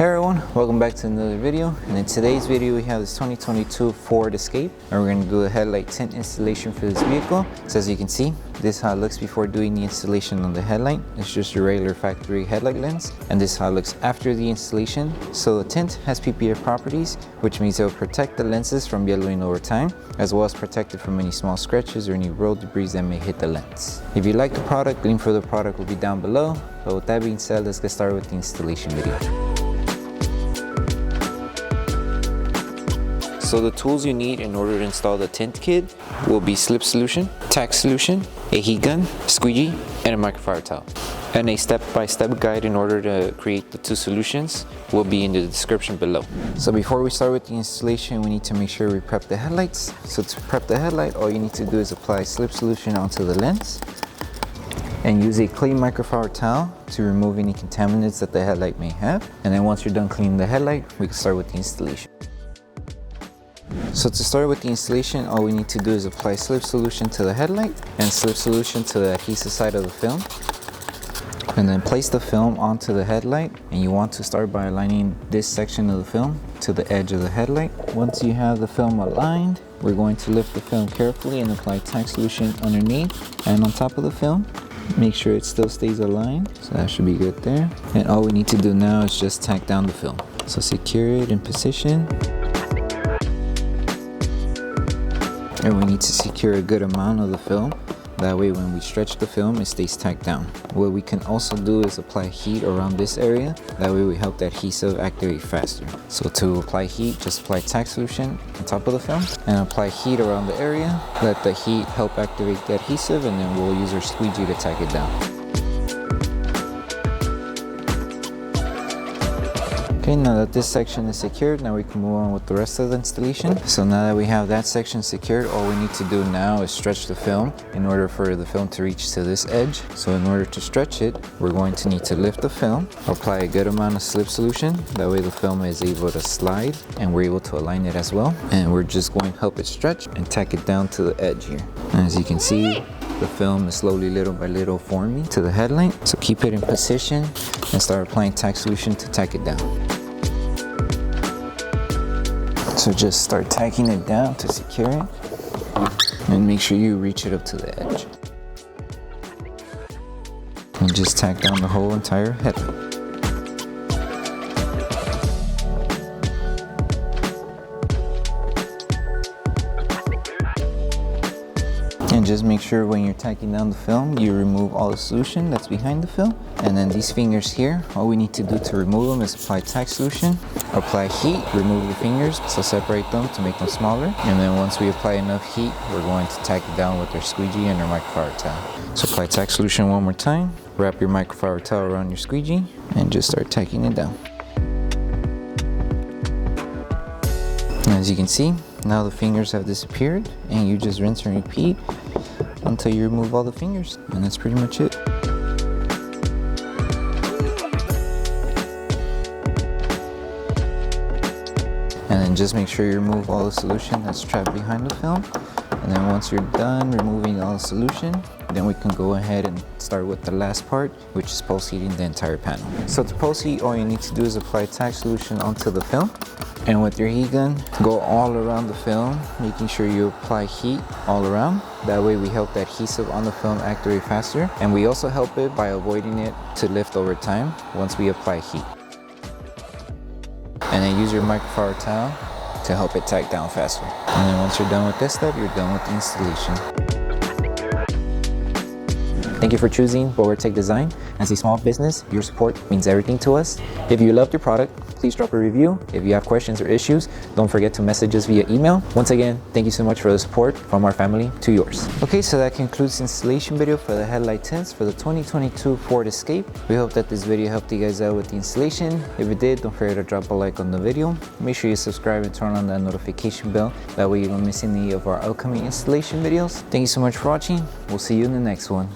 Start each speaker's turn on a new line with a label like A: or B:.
A: Hey everyone, welcome back to another video. And in today's video we have this 2022 Ford Escape, and we're going to do a headlight tint installation for this vehicle. So as you can see, this is how it looks before doing the installation on the headlight. It's just a regular factory headlight lens, and this is how it looks after the installation. So the tint has PPF properties, which means it will protect the lenses from yellowing over time, as well as protect it from any small scratches or any road debris that may hit the lens. If you like the product, link for the product will be down below. But with that being said, let's get started with the installation video. So the tools you need in order to install the tint kit will be Slip Solution, Tack Solution, a heat gun, squeegee, and a microfiber towel. And a step-by-step guide in order to create the two solutions will be in the description below. So before we start with the installation, we need to make sure we prep the headlights. So to prep the headlight, all you need to do is apply Slip Solution onto the lens and use a clean microfiber towel to remove any contaminants that the headlight may have. And then once you're done cleaning the headlight, we can start with the installation. So to start with the installation, all we need to do is apply Slip Solution to the headlight and Slip Solution to the adhesive side of the film. And then place the film onto the headlight, and you want to start by aligning this section of the film to the edge of the headlight. Once you have the film aligned, we're going to lift the film carefully and apply Tack Solution underneath and on top of the film. Make sure it still stays aligned, so that should be good there. And all we need to do now is just tack down the film. So secure it in position. And we need to secure a good amount of the film. That way when we stretch the film, it stays tacked down. What we can also do is apply heat around this area. That way we help the adhesive activate faster. So to apply heat, just apply Tack Solution on top of the film and apply heat around the area. Let the heat help activate the adhesive, and then we'll use our squeegee to tack it down. Okay, now that this section is secured, now we can move on with the rest of the installation. So now that we have that section secured, all we need to do now is stretch the film in order for the film to reach to this edge. So in order to stretch it, we're going to need to lift the film, apply a good amount of Slip Solution. That way the film is able to slide and we're able to align it as well. And we're just going to help it stretch and tack it down to the edge here. And as you can see, the film is slowly, little by little, forming to the headlight. So keep it in position and start applying Tack Solution to tack it down. So just start tacking it down to secure it, and make sure you reach it up to the edge. And just tack down the whole entire headlight. And just make sure when you're tacking down the film, you remove all the solution that's behind the film. And then these fingers here, all we need to do to remove them is apply Tack Solution, apply heat, remove the fingers, so separate them to make them smaller. And then once we apply enough heat, we're going to tack it down with our squeegee and our microfiber towel. So apply Tack Solution one more time, wrap your microfiber towel around your squeegee, and just start tacking it down. And as you can see, now the fingers have disappeared, and you just rinse and repeat until you remove all the fingers, and that's pretty much it. And then just make sure you remove all the solution that's trapped behind the film. And then once you're done removing all the solution, then we can go ahead and start with the last part, which is pulse heating the entire panel. So to pulse heat, all you need to do is apply Tack Solution onto the film. And with your heat gun, go all around the film, making sure you apply heat all around. That way we help the adhesive on the film activate faster. And we also help it by avoiding it to lift over time once we apply heat. And then use your microfiber towel to help it tack down faster. And then once you're done with this step, you're done with the installation. Thank you for choosing Bogar Tech Design. As a small business, your support means everything to us. If you loved your product, please drop a review. If you have questions or issues, don't forget to message us via email. Once again, thank you so much for the support from our family to yours. Okay, so that concludes the installation video for the headlight tints for the 2022 Ford Escape. We hope that this video helped you guys out with the installation. If it did, don't forget to drop a like on the video. Make sure you subscribe and turn on that notification bell. That way you don't miss any of our upcoming installation videos. Thank you so much for watching. We'll see you in the next one.